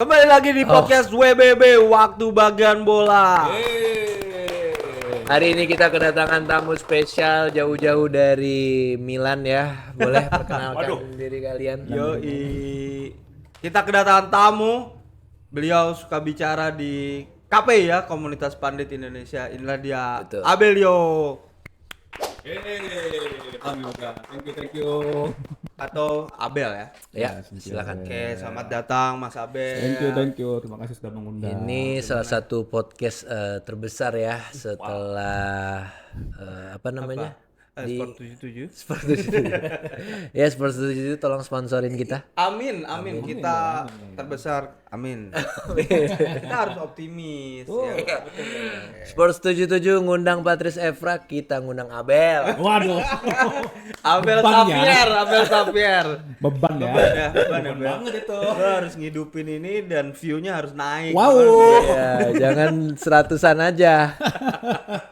Kembali lagi di podcast WBB Waktu Bagian Bola. Hari ini kita kedatangan tamu spesial jauh-jauh dari Milan ya. Boleh perkenalkan diri kalian? Yoi. Kita kedatangan tamu. Beliau suka bicara di KP ya, Komunitas Pandit Indonesia. Inilah dia, Betul. Abelio. Thank you. Atau Abel ya. Ya, silakan. Oke, selamat datang Mas Abel. Thank you. Terima kasih sudah mengundang. Ini salah satu podcast terbesar ya setelah apa namanya? Sport 77. Sport 77. Ya, Sport 77 tolong sponsorin kita. Amin. Kita terbesar. Amin. Kita harus optimis. Ya. Sport 77 ngundang Patrice Evra, kita ngundang Abel. Waduh. Abel Beban ya. Xavier. Beban ya. Beban banget itu. Lo harus ngidupin ini dan view-nya harus naik. Wow. Ya, jangan 100-an aja.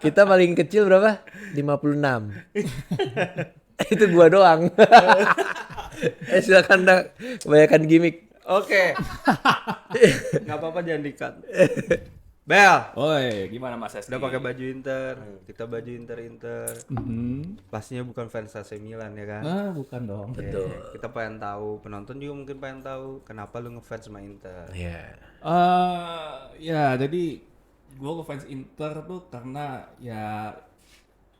Kita paling kecil berapa? 56. Itu gua doang. Silakan dah, kebanyakan gimmick. Oke. Nggak apa-apa jangan di-cut. Bel, Oi, gimana Mas Esti? udah pakai baju Inter. Kita baju Inter. Mhm. Pastinya bukan fans AC Milan ya kan? Ah, bukan dong. Betul. Kita pengen tahu, penonton juga mungkin pengen tahu kenapa lu ngefans sama Inter. Ya. Ya, jadi gue ngefans Inter tuh karena ya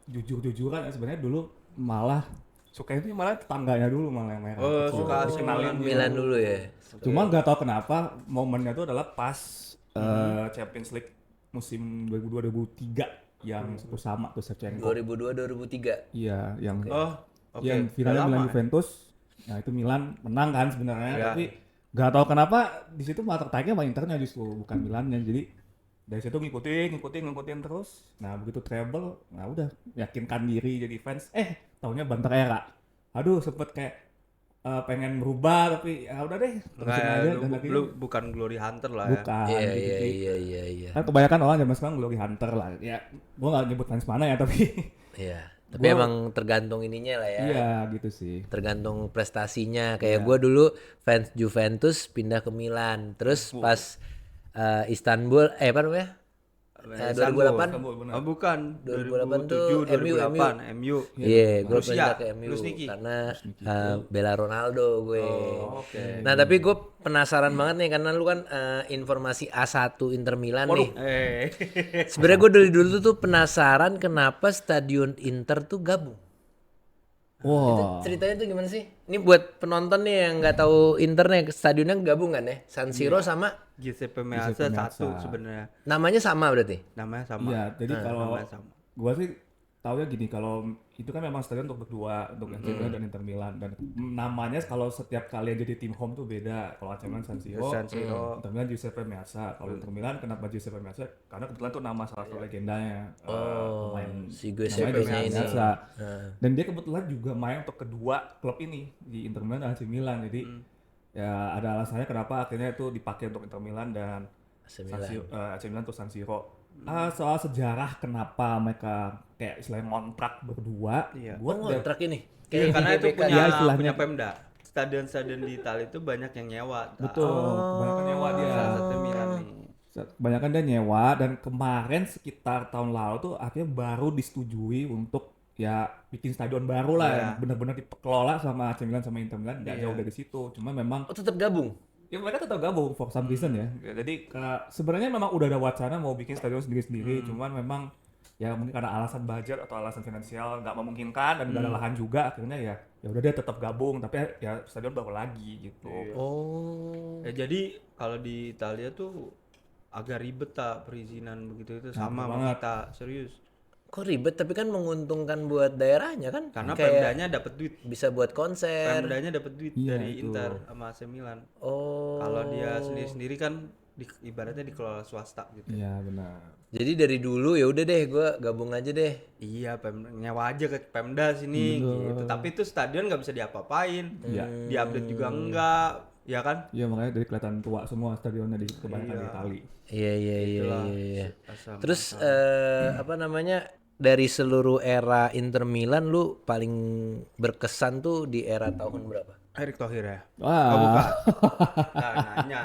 jujur-jujuran ya sebenarnya dulu malah suka itu malah tetangganya dulu malah yang merah. Oh, suka AC Milan. Milan dulu ya. Cuma nggak tahu kenapa momennya itu adalah pas Champions League musim 2002-2003 yang satu sama tuh Shevchenko. 2002-2003. Iya, yang Oh, oke. yang Udah finalnya Milan lama. Juventus. Nah, itu Milan menang kan sebenarnya, Iya. tapi nggak tahu kenapa di situ malah tertariknya sama Internya justru bukan Milannya. Jadi dari situ ngikutin terus. Nah, begitu treble, nah udah yakinkan diri jadi fans. Taunya banter era. Aduh, sempet kayak pengen berubah tapi ya udah deh. Enggak terusin ya, aja, lu, dan akhirnya lu bukan glory hunter lah ya. bukan. Iya, gitu iya, sih. iya. Kan kebanyakan orang zaman sekarang glory hunter lah. Ya, gua nggak nyebut fans mana ya, tapi Iya. Tapi emang tergantung ininya lah ya. iya gitu sih. Tergantung prestasinya. Kayak gua dulu fans Juventus pindah ke Milan. Terus pas Istanbul, apa namanya? 2008. Oh, bukan. 2008 2007, tuh MU. 2008 MU. Iya, gue Rusia, pindah ke MU Lusniki. karena bela Ronaldo gue. Oke. Nah, tapi gue penasaran banget nih karena lu kan informasi A1 Inter Milan nih. Sebenarnya gue dari dulu tuh penasaran kenapa stadion Inter tuh gabung. Wah. Ceritanya tuh gimana sih? Ini buat penonton nih yang nggak tahu Inter nih, stadionnya gabung kan ya? San Siro sama Giuseppe Meazza satu sebenarnya. namanya sama berarti. Namanya sama. Iya, jadi kalau namanya sama. gua sih taunya gini, kalau itu kan memang stadion untuk berdua, untuk AC Milan dan Inter Milan, dan namanya kalau setiap kalian jadi tim home tuh beda. Kalau AC Milan San Siro, San Siro. Inter Milan Giuseppe Meazza. Kalau Inter Milan kenapa Giuseppe Meazza? Karena kebetulan tuh nama salah satu legendanya. pemain Si namanya Giuseppe-nya Giuseppe ini. Meazza. Dan dia kebetulan juga main untuk kedua klub ini di Inter Milan dan AC Milan. Jadi ya ada alasannya kenapa akhirnya itu dipakai untuk Inter Milan dan AC Milan. AC Milan tuh San Siro. Soal sejarah kenapa mereka kayak istilahnya ngontrak berdua, Iya. gua udah Kontrak ini. Iya, karena itu GBK. punya Ya, istilahnya. punya Pemda. Stadion-stadion di Italia itu banyak yang nyewa. betul kebanyakan nyewa dia. Salah satu Milan nih. Kebanyakan dia nyewa, dan kemarin sekitar tahun lalu tuh akhirnya baru disetujui untuk ya bikin stadion baru lah Iya. yang benar-benar dikelola sama AC Milan sama Inter Milan. Nggak Iya. jauh dari situ, cuma memang Oh, tetap gabung. ya mereka tetap gabung for some reason ya. Jadi sebenarnya memang udah ada wacana mau bikin stadion sendiri-sendiri, cuman memang ya mungkin karena alasan budget atau alasan finansial nggak memungkinkan dan nggak ada lahan juga, akhirnya ya udah dia tetap gabung tapi ya stadion baru lagi gitu. Oh. Ya, jadi kalau di Italia tuh agak ribet tak perizinan begitu itu sama sama banget. kita, serius. Kok ribet tapi kan menguntungkan buat daerahnya kan? Karena Kayak Pemdanya dapat duit. bisa buat konser. Pemdanya dapat duit Iya, dari itu. Inter sama AC Milan. Oh. Kalau dia sendiri-sendiri kan ibaratnya dikelola swasta gitu. Iya benar. Jadi dari dulu ya udah deh gue gabung aja deh. Iya, nyewa aja ke Pemda sini gitu. Tapi itu stadion nggak bisa diapa-apain. Iya. Diupdate juga enggak, ya kan? Iya makanya dari kelihatan tua semua stadionnya di kebanyakan di Itali. Iya. Iya. Asal Terus apa namanya, dari seluruh era Inter Milan lu paling berkesan tuh di era tahun berapa? Erick Thohir ya? Wah. Oh, bukan. Nah, nanya.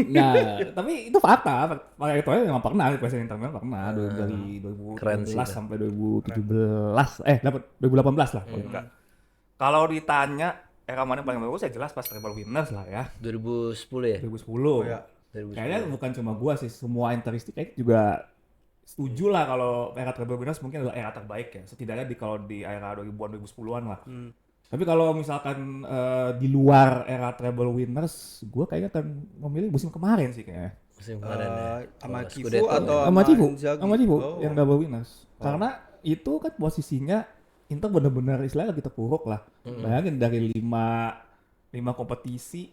Nah, tapi itu fakta. Pak Erick Thohir memang pernah di presiden Inter Milan pernah dari Keren sih 2013 itu. sampai 2017 dapat 2018 lah paling enggak. Kalau ditanya era mana yang paling bagus ya jelas pas treble winners lah ya. 2010 ya? 2010. ya. 2010. Kayaknya bukan cuma gua sih, semua interistik kayak juga setuju lah kalau era treble winners mungkin adalah era terbaik ya. Setidaknya kalau di era 2000-an 2010-an lah. Tapi kalau misalkan di luar era treble winners, gua kayaknya akan memilih musim kemarin sih kayaknya. Musim kemarin ya. Sama Oh, Kifu Scudetto atau ya? Sama Cifu, Inzaghi? sama Cifu Oh. yang double winners. Karena itu kan posisinya Inter benar-benar istilahnya lagi terpuruk lah. Bayangin dari 5 kompetisi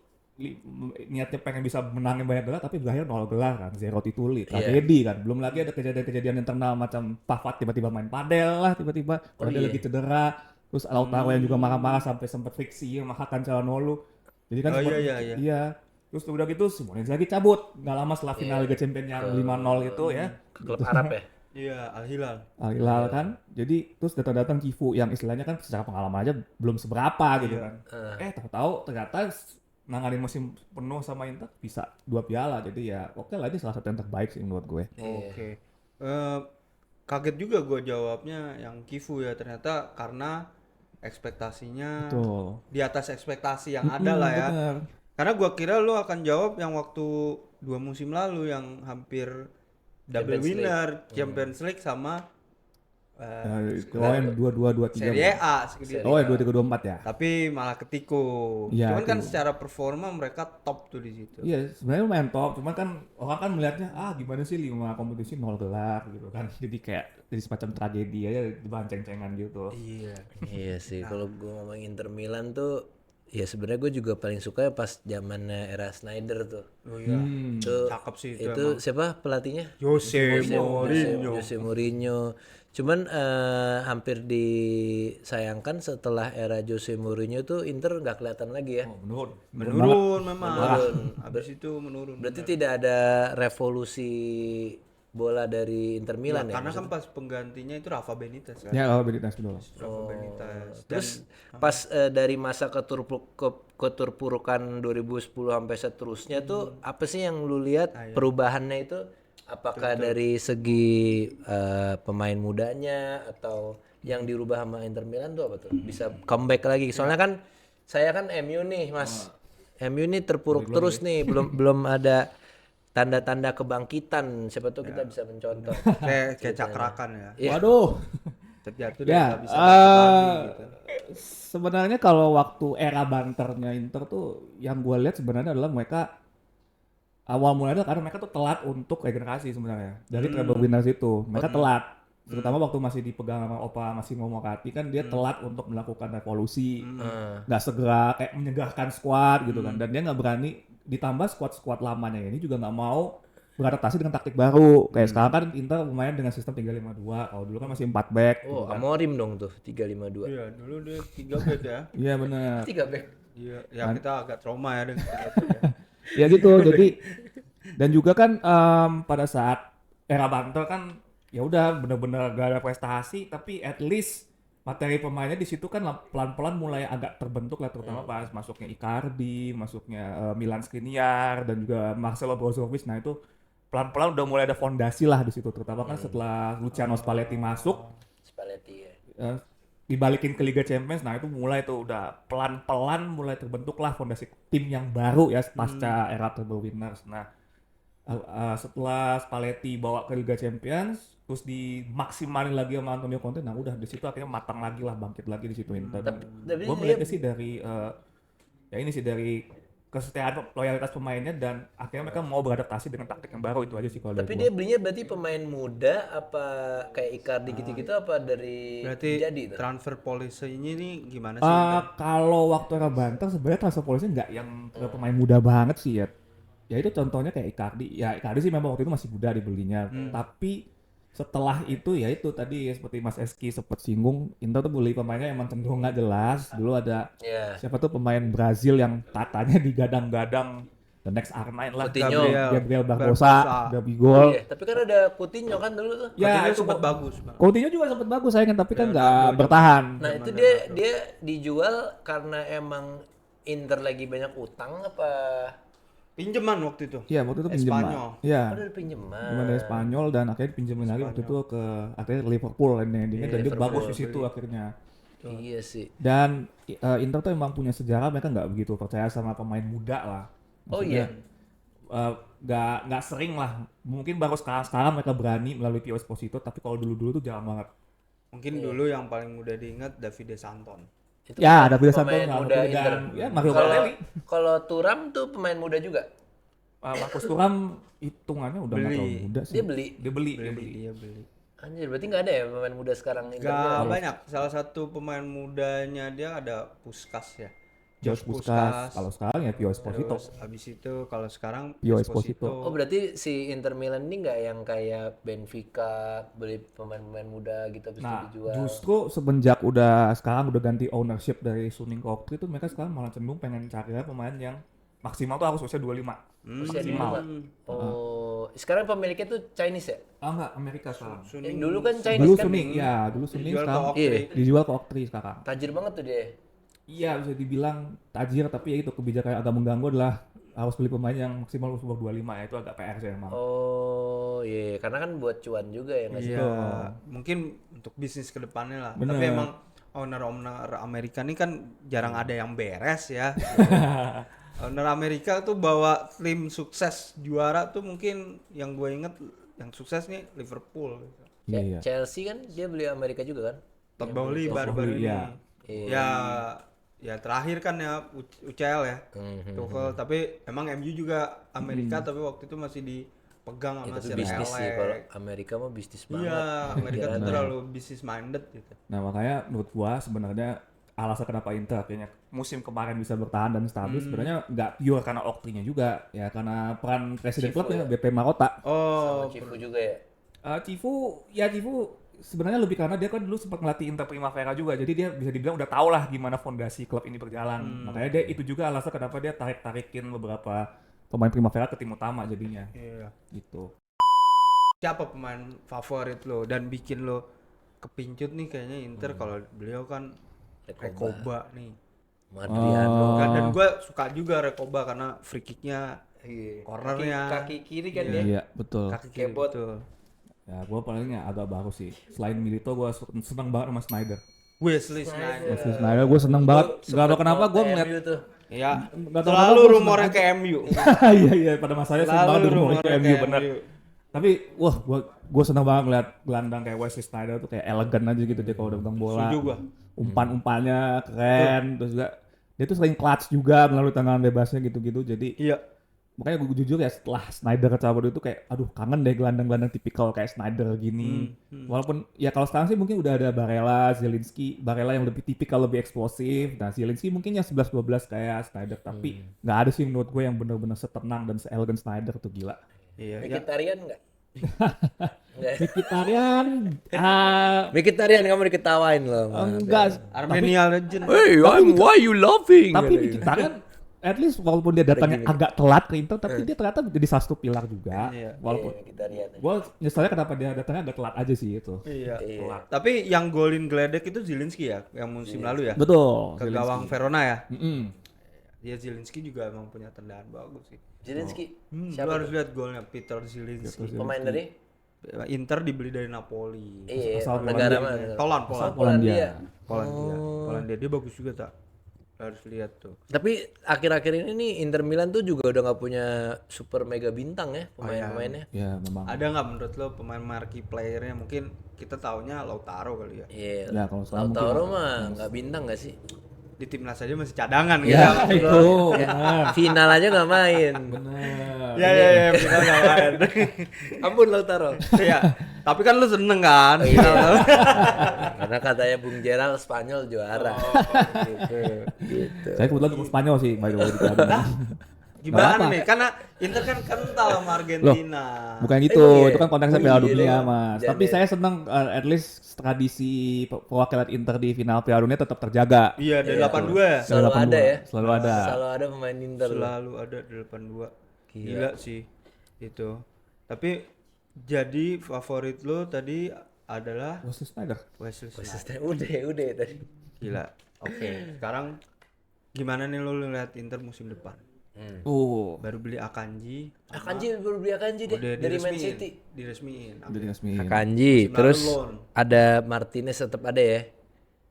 niatnya pengen bisa menangin banyak gelar tapi berakhir 0 gelar kan, 0 tituli, tragedi kan. Belum lagi ada kejadian-kejadian internal macam Pavard tiba-tiba main padel lah tiba-tiba, padel lagi cedera. Terus Lautaro yang juga marah-marah sampai sempat friksi makan Calhanoglu. Jadi kan Oh, sempat- iya. iya. Terus udah gitu Simone lagi cabut. Nggak lama setelah final Liga Champions yang 5-0 itu ya. Ke klub Arab ya? Iya, Al Hilal. Al Hilal kan. Jadi terus datang Cifu yang istilahnya kan secara pengalaman aja belum seberapa gitu kan. Tahu-tahu ternyata nanganin musim penuh sama Inter bisa 2 piala. Jadi ya oke lah ini salah satu yang terbaik sih menurut gue. Oke. Kaget juga gue jawabnya yang Kifu ya, ternyata karena ekspektasinya Betul. di atas ekspektasi yang ada lah ya. Bener. Karena gua kira lu akan jawab yang waktu 2 musim lalu yang hampir double Champions winner Champions League sama Yang 22-23. Serie A. Oh ya 23-24 ya. Tapi malah ketiku. Iya, Cuman kan itu. secara performa mereka top tuh di situ. Iya sebenarnya lumayan top. Cuman kan orang kan melihatnya gimana sih 5 kompetisi 0 gelar gitu kan. Jadi kayak jadi semacam tragedi aja bahan ceng-cengan gitu. Iya. Iya sih, kalau gue ngomong Inter Milan tuh, ya sebenarnya gue juga paling suka ya pas zamannya era Snyder tuh. Oh iya. Itu, Cakep sih itu itu siapa pelatihnya? Jose Mourinho. Jose Mourinho. Cuman hampir disayangkan setelah era Jose Mourinho tuh Inter nggak kelihatan lagi ya. Menurun memang. Habis itu menurun. Berarti tidak ada revolusi bola dari Inter Milan ya? Karena kan pas penggantinya itu Rafa Benitez kan. Ya Benitez betul. Rafa Benitez. Terus pas dari masa keterpurukan 2010 sampai seterusnya tuh apa sih yang lu lihat perubahannya itu? Apakah dari segi pemain mudanya atau yang dirubah sama Inter Milan tuh apa tuh? Bisa comeback lagi. Soalnya kan saya kan MU nih, Mas. MU nih terpuruk terus nih, belum ada tanda-tanda kebangkitan. Siapa tuh kita bisa mencontoh. kayak cakrakan ya. Iya. Waduh. Terjatuh Ya, dan nggak bisa bangkit lagi gitu. sebenarnya kalau waktu era banternya Inter tuh yang gue lihat sebenarnya adalah mereka awal mulanya karena mereka tuh telat untuk regenerasi sebenarnya dari treble winners itu. Mereka telat, terutama waktu masih dipegang sama Opa Massimo Moratti kan dia telat untuk melakukan revolusi, nggak segera kayak menyegahkan squad gitu kan, dan dia nggak berani ditambah squad lamanya ini juga nggak mau beradaptasi dengan taktik baru. Kayak sekarang kan Inter lumayan dengan sistem 3-5-2. Kalau dulu kan masih 4 back. Oh, Amorim dong tuh 3-5-2. Iya, dulu dia 3 back ya. Iya benar. 3 back. Iya, ya kita agak trauma ya dengan itu ya. Ya gitu. Jadi dan juga kan pada saat era banter kan ya udah benar-benar gak ada prestasi, tapi at least materi pemainnya di situ kan pelan-pelan mulai agak terbentuk lah, terutama pas masuknya Icardi, masuknya Milan Skriniar dan juga Marcelo Brozovic. Nah itu pelan-pelan udah mulai ada fondasi lah di situ, terutama kan setelah Luciano Spalletti masuk Spalletti ya. dibalikin ke Liga Champions. Nah itu mulai tuh udah pelan-pelan mulai terbentuk lah fondasi tim yang baru ya pasca era treble winners. Nah setelah Spalletti bawa ke Liga Champions terus dimaksimalin lagi sama Antonio Conte, nah udah di situ akhirnya matang lagi lah, bangkit lagi di situ Inter. Tapi Gue melihatnya sih dari ya ini sih dari kesetiaan loyalitas pemainnya dan akhirnya mereka mau beradaptasi dengan taktik yang baru. Itu aja sih kalau dari Tapi gua. dia belinya berarti pemain muda apa kayak Icardi gitu-gitu apa dari Berarti jadi tuh? transfer policy-nya ini gimana sih? Kalau waktu era Banter sebenarnya transfer policy nggak yang pemain muda banget sih ya. Ya itu contohnya kayak Icardi. Ya Icardi sih memang waktu itu masih muda dibelinya. Tapi setelah itu ya itu tadi seperti Mas Eski sempat singgung, Inter tuh beli pemainnya emang cenderung nggak jelas. Dulu ada Iya. siapa tuh pemain Brazil yang katanya digadang-gadang the next R9 lah. Coutinho. Gabriel Barbosa, Gabigol. Iya, tapi kan ada Coutinho kan dulu tuh. Ya, Ya, itu sempat bagus. Bang. Coutinho juga sempat bagus sayangnya tapi kan nggak bertahan. Nah, itu dia dijual karena emang Inter lagi banyak utang apa? Pinjaman waktu itu. Iya, waktu itu Espanyol. pinjaman. Iya. Oh, dari pinjaman. Pinjaman dari Spanyol dan akhirnya pinjemin lagi waktu itu ke akhirnya Liverpool endingnya dan dia Liverpool bagus di situ akhirnya. Iya sih. Dan Inter tuh emang punya sejarah mereka nggak begitu percaya sama pemain muda lah. Oh iya. Nggak sering lah. Mungkin baru sekarang mereka berani melalui Pio Esposito tapi kalau dulu tuh jarang banget. Mungkin dulu yang paling mudah diingat Davide Santon. Itu Ya, ada Pio pemain Santon muda Inter. dan ya Mario Kalau Balotelli. kalau Thuram tuh pemain muda juga. Marcus Thuram hitungannya udah nggak Beli. terlalu muda sih. Dia beli. Dia beli. Dia beli. Anjir, berarti nggak ada ya pemain muda sekarang Inter? Gak banyak. Salah satu pemain mudanya dia ada Puskas ya. George Puskas. Kalau sekarang ya Pio Esposito. Terus habis itu kalau sekarang Pio Esposito. Oh, berarti si Inter Milan ini nggak yang kayak Benfica beli pemain-pemain muda gitu habis itu Nah, dijual. justru semenjak sekarang udah ganti ownership dari Suning Koktri itu mereka sekarang malah cenderung pengen cari pemain yang maksimal tuh harus usia 25. Usia maksimal. 25. Oh, sekarang pemiliknya tuh Chinese ya? Enggak, Amerika sekarang. Dulu kan Chinese Dulu kan Suning, ya, dulu Suning Dijual ke sekarang Oktri. dijual ke Oktri sekarang. tajir banget tuh dia. Iya, bisa dibilang tajir tapi ya itu kebijakan yang agak mengganggu adalah harus beli pemain yang maksimal umur 25 ya itu agak PR sih emang. Oh, iya, karena kan buat cuan juga ya nggak sih? Iya, mungkin untuk bisnis kedepannya lah. Bener. Tapi emang owner Amerika ini kan jarang ada yang beres ya. Owner Amerika tuh bawa tim sukses juara tuh mungkin yang gue inget yang sukses nih Liverpool. Iya. Chelsea kan dia beli Amerika juga kan? Todd Bowley baru-baru ini. iya. Ya terakhir kan ya UCL ya. Tuchel, tapi emang MU juga Amerika tapi waktu itu masih dipegang sama Itu Sir bisnis sih, kalau Alex. Amerika mah bisnis banget. Iya, Amerika tuh terlalu business minded gitu. Nah, makanya menurut gua sebenarnya alasan kenapa Inter akhirnya musim kemarin bisa bertahan dan stabil sebenarnya nggak pure karena Oktrinya juga ya karena peran presiden klubnya BP Marotta. Oh, Sama Cifu juga ya. Cifu sebenarnya lebih karena dia kan dulu sempat ngelatih Inter Primavera juga jadi dia bisa dibilang udah tau lah gimana fondasi klub ini berjalan. Makanya dia itu juga alasan kenapa dia tarik-tarikin beberapa pemain Primavera ke tim utama jadinya iya. gitu. Siapa pemain favorit lo dan bikin lo kepincut nih kayaknya Inter kalau beliau kan Recoba nih. Madriano. Dan gue suka juga Recoba karena free kicknya, Iya. cornernya, Kaki kiri kan dia. Iya, betul. kaki kiri Kebot. betul. Ya, gue palingnya agak baru sih. Selain Milito, gue seneng banget sama Snyder. Wesley Sneijder. Wesley Snyder, gue seneng banget. Gak tau kenapa gue ngeliat. MU tuh. Ya, Nggak tahu selalu kenapa gua rumornya seneng ke MU. Iya, pada masanya seneng banget rumornya ke MU, bener. Tapi, wah, gue seneng banget ngeliat gelandang kayak Wesley Snyder tuh kayak elegan aja gitu dia kalau udah pegang bola. Setuju gua. Umpan-umpannya keren. Terus juga, dia tuh sering clutch juga melalui tendangan bebasnya gitu-gitu. Jadi, Iya. makanya gue jujur ya setelah Snyder cabut itu kayak aduh kangen deh gelandang-gelandang tipikal kayak Snyder gini. Walaupun ya kalau sekarang sih mungkin udah ada Barella, Zielinski, Barella yang lebih tipikal, lebih eksplosif. Nah, Zielinski mungkin ya 11-12 kayak Snyder tapi nggak ada sih menurut gue yang benar-benar setenang dan se-elegan Snyder tuh gila. Iya. Vegetarian enggak? Enggak. Vegetarian Vegetarian kamu diketawain loh. enggak Armenia Legend. Hey, why you laughing? tapi vegetarian at least walaupun dia datangnya agak telat ke Inter tapi dia ternyata jadi salah satu pilar juga. Iya. Walaupun Vegetarian. gue nyeselnya kenapa dia datangnya agak telat aja sih itu. Iya. Iya. Tapi yang golin Gledek itu Zielinski ya, yang musim lalu ya. Betul. Ke gawang Verona ya. Mm-mm. Dia Zielinski juga emang punya tendangan bagus sih. Zelensky. Lu Siapa? harus lihat golnya Peter Zielinski. Pemain dari? Inter dibeli dari Napoli. Iya, Asal negara Polandia. mana? Polandia. Polandia. Polandia. Dia bagus juga tak. Harus lihat tuh. Tapi akhir-akhir ini nih Inter Milan tuh juga udah nggak punya super mega bintang ya pemain-pemainnya. Ya memang. Ada nggak menurut lo pemain marquee playernya? Mungkin kita taunya Lautaro kali ya. Iya. Ya, kalau sekarang Lautaro mah nggak bintang nggak sih? Di timnas aja masih cadangan Ya gitu. itu. Final aja nggak main. Benar. Ya, final nggak main. Ampun Lautaro. Iya. Tapi kan lu seneng kan? Karena katanya Bung Gerald Spanyol juara. Gitu. Saya kebetulan dukung Spanyol sih by the way di Kadang. Gimana apa-apa. nih? Karena Inter kan kental sama Argentina. Bukan gitu, Emang iya? itu kan konteksnya Oh, Piala iya Dunia dong. mas. Jangan Tapi ya. saya senang at least tradisi perwakilan Inter di final Piala Dunia tetap terjaga. Iya, ada 82 ya? Selalu 82, ada ya. selalu ada. Selalu ada pemain Inter. Selalu ada 82. Gila sih itu. Tapi jadi favorit lo tadi adalah Wesley Sneijder. Wesley Sneijder. Udah tadi. Gila. Oke, sekarang gimana nih lo lihat Inter musim depan? Baru beli Akanji. Akanji baru beli Akanji deh Udah dari Man diresmiin, City. diresmiin. Udah diresmiin. Akanji, Musim terus lalu loan. ada Martinez tetap ada ya.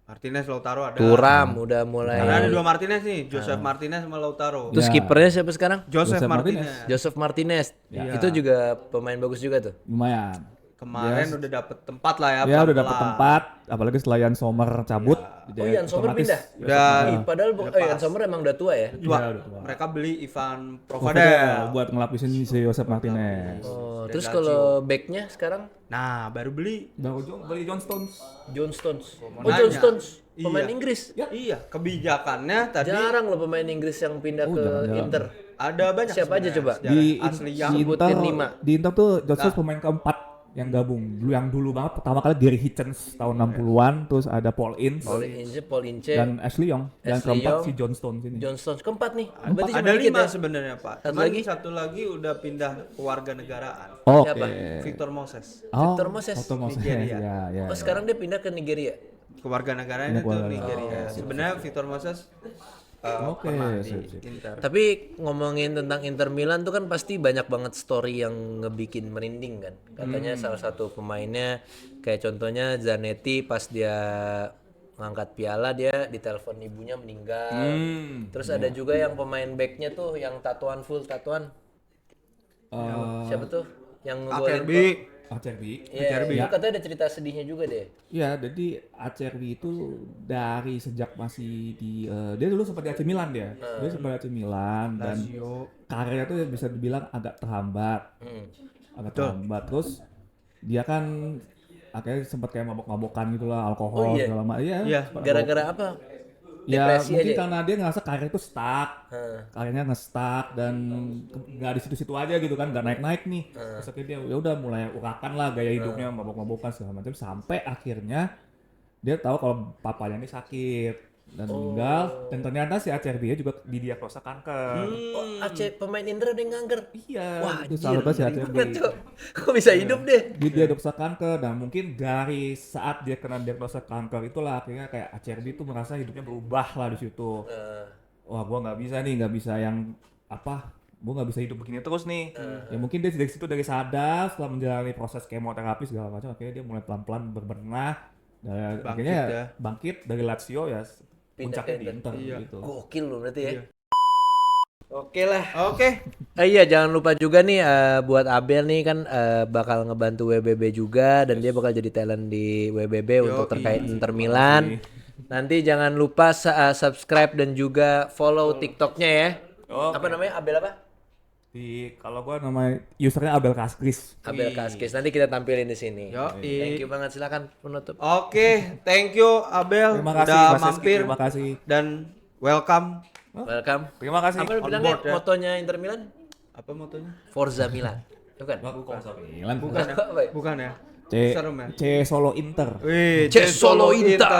Martinez, Lautaro ada. Turam udah mulai. Karena ada dua Martinez nih, Joseph Martinez sama Lautaro. Terus Ya. kipernya siapa sekarang? Joseph Joseph Martinez. Joseph Martinez. Itu juga pemain bagus juga tuh. Lumayan. Kemarin udah dapet tempat lah ya. Ya udah pelan-pelan. dapat tempat, apalagi setelah Ian Sommer cabut. Oh, Ian Sommer otomatis- pindah. Udah. Padahal Ian Sommer emang udah tua ya. Tua. Iya, udah tua. Mereka beli Ivan Provadel Provadel. buat ngelapisin si Joseph Martinez. Oh, Dan terus Lazio. kalau backnya sekarang Nah, baru beli. Beli John Stones. John Stones. Oh, Nanya. John Stones. Pemain Iya. Inggris. Iya, kebijakannya tadi Jarang loh pemain Inggris yang pindah ke jarang. Inter. ada banyak. Siapa aja sebenarnya coba? sejarah. Di, Asli di yang sebutin Inter, 5. di Inter tuh John Stones pemain keempat yang gabung. Yang dulu banget pertama kali Gary Hitchens tahun 60-an, terus ada Paul Ince Paul Ince, dan Ashley Young. Dan Ashley keempat Young, si John Stones ini. John Stones keempat nih. Berarti cuma Ada dikit 5 ya. sebenarnya, Pak. Satu Cuman lagi? satu lagi udah pindah ke warga negaraan. Oke. Siapa? Victor Moses. Victor Moses. Victor Moses. Nigeria. Ya, ya. Oh, sekarang dia pindah ke Nigeria. Keluarga negaranya Pindah itu keluarga. Nigeria. Sebenarnya Victor Moses Oke, pernah sip, di sip. Inter. Tapi ngomongin tentang Inter Milan tuh kan pasti banyak banget story yang ngebikin merinding kan. Katanya salah satu pemainnya kayak contohnya Zanetti pas dia ngangkat piala dia ditelepon ibunya meninggal. Terus ada juga yang pemain backnya tuh yang tatuan full tatuan. Siapa tuh? Yang ngegolin Acerbi. Acerbi. Iya, itu katanya ada cerita sedihnya juga deh. Ya, jadi Acerbi itu dari sejak masih di dia dulu sempat di AC Milan dia. Dia sempat di AC Milan dan Lazio. karirnya tuh bisa dibilang agak terhambat. Agak terhambat. Terus dia kan akhirnya sempat kayak mabok-mabokan gitu lah, alkohol Oh, iya? segala macam. Iya. Iya. sempat Gara-gara apa? ya Depresi mungkin aja? karena dia ngerasa karir itu stuck, karirnya nge-stuck dan nggak di situ-situ aja gitu kan, nggak naik-naik nih. Terus akhirnya dia ya udah mulai urakan lah gaya hidupnya, mabok-mabokan segala macam sampai akhirnya dia tahu kalau papanya ini sakit dan meninggal dan ternyata si Acerbi juga didiagnosa kanker. Oh, Aceh pemain Indra ada yang ngangger. Iya, Wah, itu anjir, sahabat si ngeri Acerbi. banget, Cok. Kok bisa hidup deh? Dia diagnosa kanker dan mungkin dari saat dia kena diagnosa kanker itulah akhirnya kayak Acerbi itu merasa hidupnya berubah lah di situ. Wah, gua nggak bisa nih, nggak bisa yang apa, gua nggak bisa hidup begini terus nih. Ya mungkin dia dari situ dari sadar setelah menjalani proses kemoterapi segala macam, akhirnya dia mulai pelan-pelan berbenah. Dan Bangkit akhirnya ya. bangkit dari Lazio ya Pindah puncaknya ke di Inter Iya. gitu. Gokil loh berarti ya. Iya. Oke lah. Oke. Iya jangan lupa juga nih buat Abel nih kan bakal ngebantu WBB juga dan dia bakal jadi talent di WBB untuk terkait Inter Milan. Nanti jangan lupa subscribe dan juga follow TikToknya ya. Oke. Apa namanya Abel apa? Kalau gua nama usernya Abel Kaskris. Abel Kaskis. Nanti kita tampilin di sini. Yoi. Thank you banget silakan penutup. Oke, thank you Abel Terima kasih udah Mas Rizky, mampir terima kasih. dan welcome. Welcome. Terima kasih. Abel On bilangnya board ya. motonya Inter Milan Apa motonya? Forza Milan. Bukan. Milan Bukan ya? Apa ya? Bukan ya? C Serem ya? C Solo Inter. Wih, C Solo Inter.